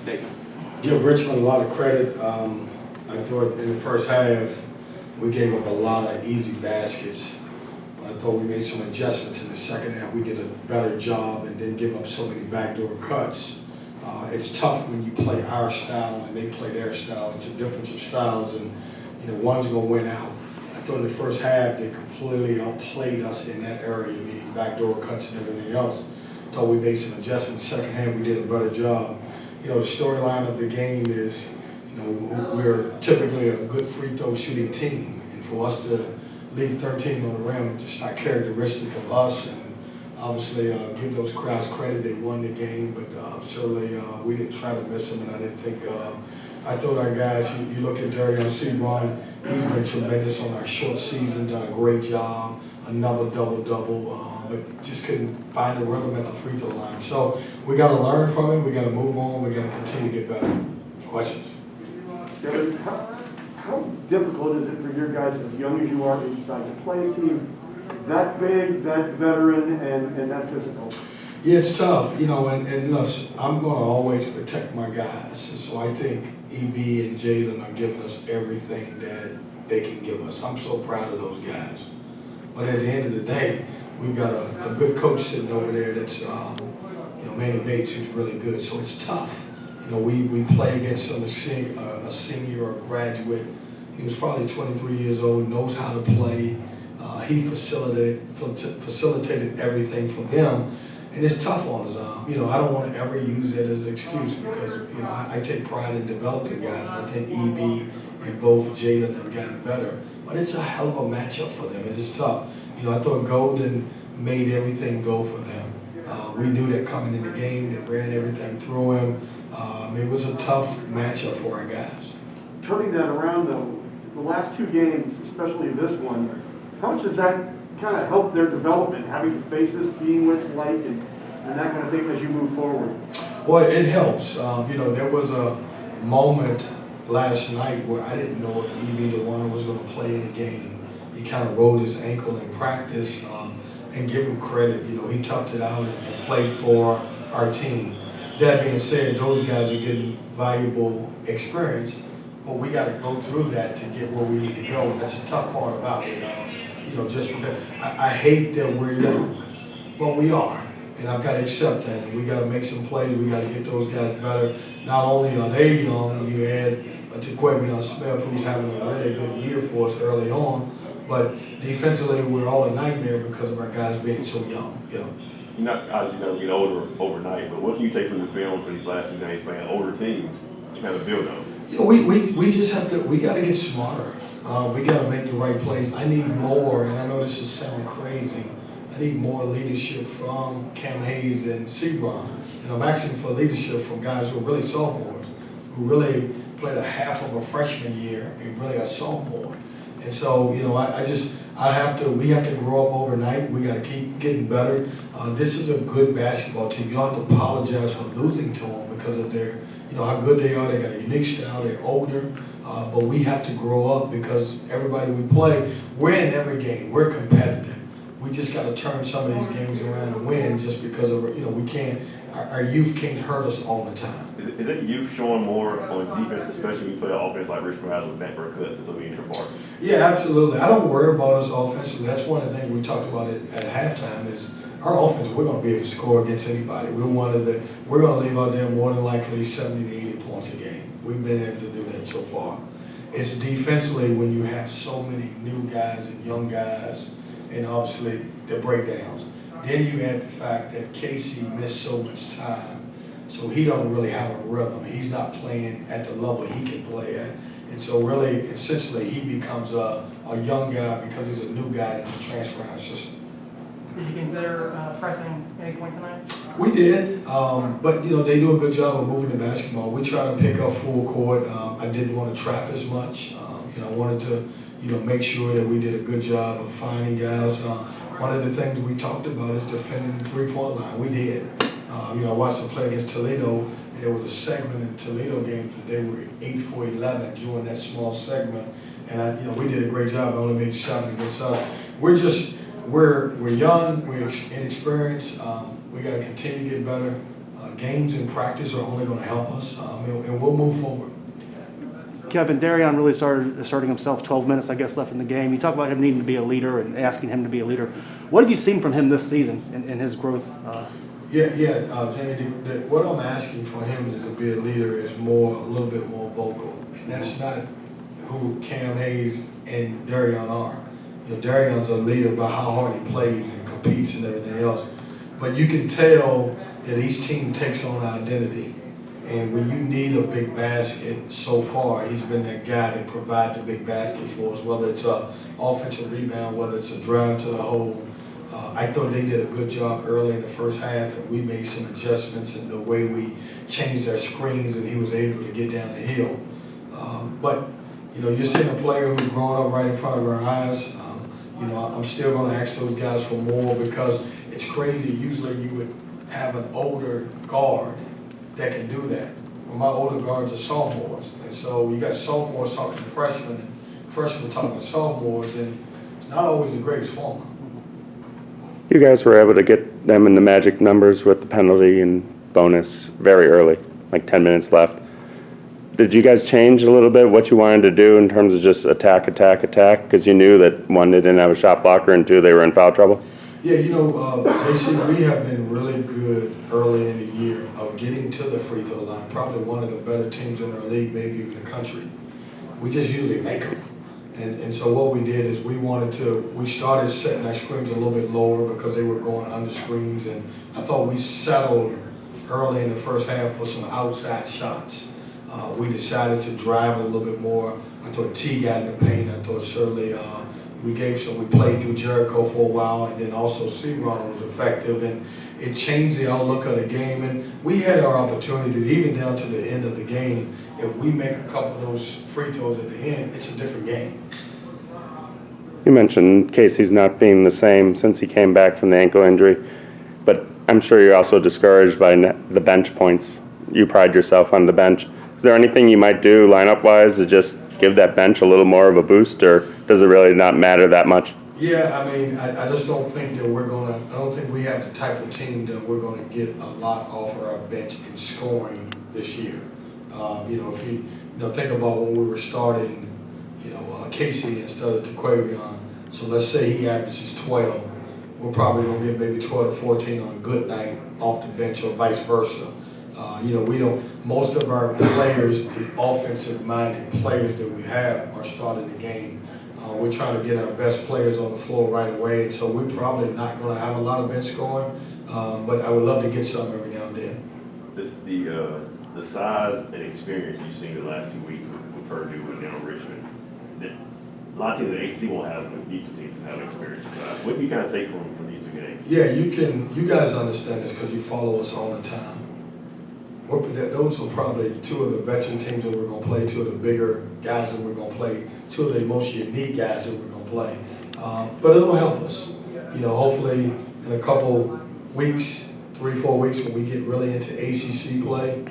taken? Give Richmond a lot of credit. I thought in the first half, we gave up a lot of easy baskets. I thought we made some adjustments in the second half. We did a better job and didn't give up so many backdoor cuts. It's tough when you play our style and they play their style. It's a difference of styles, and one's gonna win out. I thought in the first half they completely outplayed us in that area, meaning backdoor cuts and everything else. Thought we made some adjustments. Second half we did a better job. The storyline of the game is, we're typically a good free throw shooting team, and for us to leave 13 on the rim is just not characteristic of us. And obviously, give those crowds credit. They won the game, but certainly we didn't try to miss them, and I didn't think. I thought our guys. You look at Darion Seaborn. He's been tremendous on our short season. Done a great job. Another double-double. But just couldn't find the rhythm at the free throw line. So we got to learn from it. We got to move on. We got to continue to get better. Questions? Kevin, how difficult is it for your guys, as young as you are inside, to play a team that big, that veteran, and that physical? Yeah, it's tough, and listen, I'm going to always protect my guys. So I think EB and Jalen are giving us everything that they can give us. I'm so proud of those guys. But at the end of the day, we've got a good coach sitting over there that's, Manny Bates, who's really good. So it's tough. We play against a senior or graduate. He was probably 23 years old, knows how to play. He facilitated everything for them. And it's tough on us. I don't want to ever use it as an excuse because, I take pride in developing guys. And I think EB and both Jalen have gotten better. But it's a hell of a matchup for them. It is tough. I thought Golden made everything go for them. We knew that coming in the game. They ran everything through him. It was a tough matchup for our guys. Turning that around, though, the last two games, especially this one, how much does that kind of help their development, having to face this, seeing what it's like, and that kind of thing as you move forward? Well, it helps. There was a moment last night where I didn't know if EB the one was going to play in the game. He kind of rolled his ankle in practice, and give him credit. He toughed it out and played for our team. That being said, those guys are getting valuable experience, but we got to go through that to get where we need to go, and that's a tough part about it. Just because I hate that we're young, but we are, and I've got to accept that, and we got to make some plays. We got to get those guys better. Not only are they young, you add to Quavion Smith, who's having a really good year for us early on, but defensively we're all a nightmare because of our guys being so young. You're not obviously going to get older overnight, but what can you take from the film for these last 2 games playing older teams to kind of build on? We just have to. We got to get smarter. We got to make the right plays. I need more, and I know this is sound crazy. I need more leadership from Cam Hayes and Sebron. And I'm asking for leadership from guys who are really sophomores, who really played a half of a freshman year and really a sophomore. And so, we have to grow up overnight. We got to keep getting better. This is a good basketball team. You don't have to apologize for losing to them because of their, how good they are. They got a unique style. They're older, but we have to grow up because everybody we play, we're in every game. We're competitive. We just got to turn some of these games around and win just because of, we can't. Our youth can't hurt us all the time. Is that youth showing more on defense, especially when you play an offense like Richmond has with backdoor cuts and so many different parts? Yeah, absolutely. I don't worry about us offensively. That's one of the things we talked about at halftime is our offense, we're going to be able to score against anybody. We're going to leave out there more than likely 70 to 80 points a game. We've been able to do that so far. It's defensively when you have so many new guys and young guys and obviously the breakdowns. Then you add the fact that Casey missed so much time, so he don't really have a rhythm. He's not playing at the level he can play at. And so really, essentially, he becomes a young guy because he's a new guy that's a transfer in our system. Did you consider pressing at any point tonight? We did, but they do a good job of moving the basketball. We try to pick up full court. I didn't want to trap as much. I wanted to, make sure that we did a good job of finding guys. One of the things we talked about is defending the three-point line. We did. I watched them play against Toledo. There was a segment in Toledo game that they were 8 for 11 during that small segment, and we did a great job. I only made 7 against us. We're young, we're inexperienced. We got to continue to get better. games in practice are only going to help us, and we'll move forward. Kevin, Darion really started asserting himself 12 minutes, I guess, left in the game. You talk about him needing to be a leader and asking him to be a leader. What have you seen from him this season in his growth? Jamie, what I'm asking for him is to be a leader is a little bit more vocal. And that's not who Cam Hayes and Darion are. Darion's a leader by how hard he plays and competes and everything else. But you can tell that each team takes on an identity. And when you need a big basket, so far, he's been that guy that provides the big basket for us, whether it's an offensive rebound, whether it's a drive to the hole. I thought they did a good job early in the first half, and we made some adjustments in the way we changed our screens, and he was able to get down the hill. But you're seeing a player who's growing up right in front of our eyes. I'm still going to ask those guys for more because it's crazy. Usually you would have an older guard that can do that. Well, my older guards are sophomores, and so you got sophomores talking to freshmen, and freshmen talking to sophomores, and it's not always the greatest format. You guys were able to get them in the magic numbers with the penalty and bonus very early, like 10 minutes left. Did you guys change a little bit what you wanted to do in terms of just attack? Because you knew that one, they didn't have a shot blocker, and two, they were in foul trouble? Yeah, JC, we have been really good early in the year of getting to the free throw line. Probably one of the better teams in our league, maybe even the country. We just usually make them. And so what we did is we started setting our screens a little bit lower because they were going under screens. And I thought we settled early in the first half for some outside shots. We decided to drive it a little bit more. I thought T got in the paint. I thought certainly we played through Jericho for a while, and then also Sebron was effective, and it changed the outlook of the game. And we had our opportunities, even down to the end of the game. If we make a couple of those free throws at the end, it's a different game. You mentioned Casey's not being the same since he came back from the ankle injury, but I'm sure you're also discouraged by the bench points. You pride yourself on the bench. Is there anything you might do lineup-wise to just give that bench a little more of a boost, or does it really not matter that much? Yeah, I just don't think that I don't think we have the type of team that we're going to get a lot off of our bench in scoring this year. If you think about when we were starting, Casey instead of TeQuavion, so let's say he averages 12, we're probably going to get maybe 12 to 14 on a good night off the bench or vice versa. Most of our players, the offensive-minded players that we have are starting the game. We're trying to get our best players on the floor right away, and so we're probably not going to have a lot of bench scoring, but I would love to get some every now and then. The size and experience you've seen the last 2 weeks with Purdue and now Richmond, a lot of teams in the ACC won't have, but these two teams have experience and size. What do you kind of take from these two games? Yeah, you guys understand this because you follow us all the time. Those are probably two of the veteran teams that we're going to play, two of the bigger guys that we're going to play, two of the most unique guys that we're going to play. But it'll help us. Hopefully in a couple weeks, 3-4 weeks, when we get really into ACC play,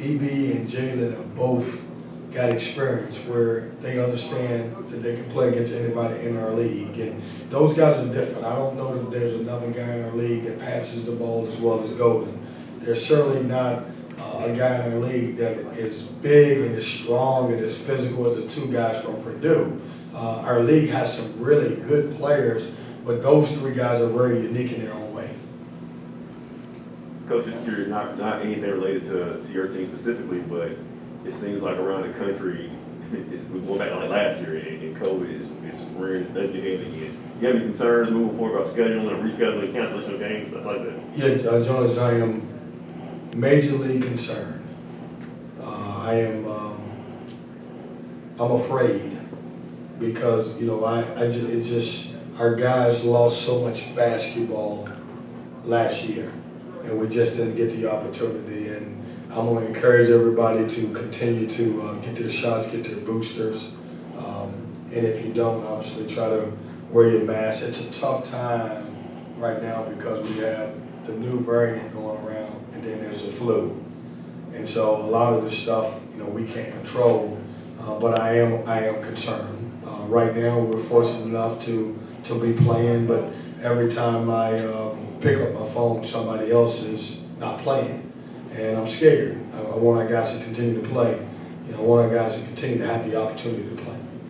EB and Jalen have both got experience where they understand that they can play against anybody in our league. And those guys are different. I don't know that there's another guy in our league that passes the ball as well as Golden. There's certainly not a guy in our league that is big and is strong and as physical as the two guys from Purdue. Our league has some really good players, but those three guys are very unique in their own way. Coach, just curious, not anything related to your team specifically, but it seems like around the country, we go back like last year, and COVID is rearing its ugly head again. You have any concerns moving forward about scheduling and rescheduling, cancellation of games, stuff like that? Yeah, Jonas, I am majorly concerned. I'm afraid because our guys lost so much basketball last year, and we just didn't get the opportunity. And I'm going to encourage everybody to continue to get their shots, get their boosters, and if you don't, obviously try to wear your mask. It's a tough time right now because we have the new variant going around, and then there's the flu, and so a lot of this stuff we can't control. But I am concerned. Right now we're fortunate enough to be playing, but every time I pick up my phone, somebody else is not playing. and I'm scared. I want our guys to continue to play. I want our guys to continue to have the opportunity to play.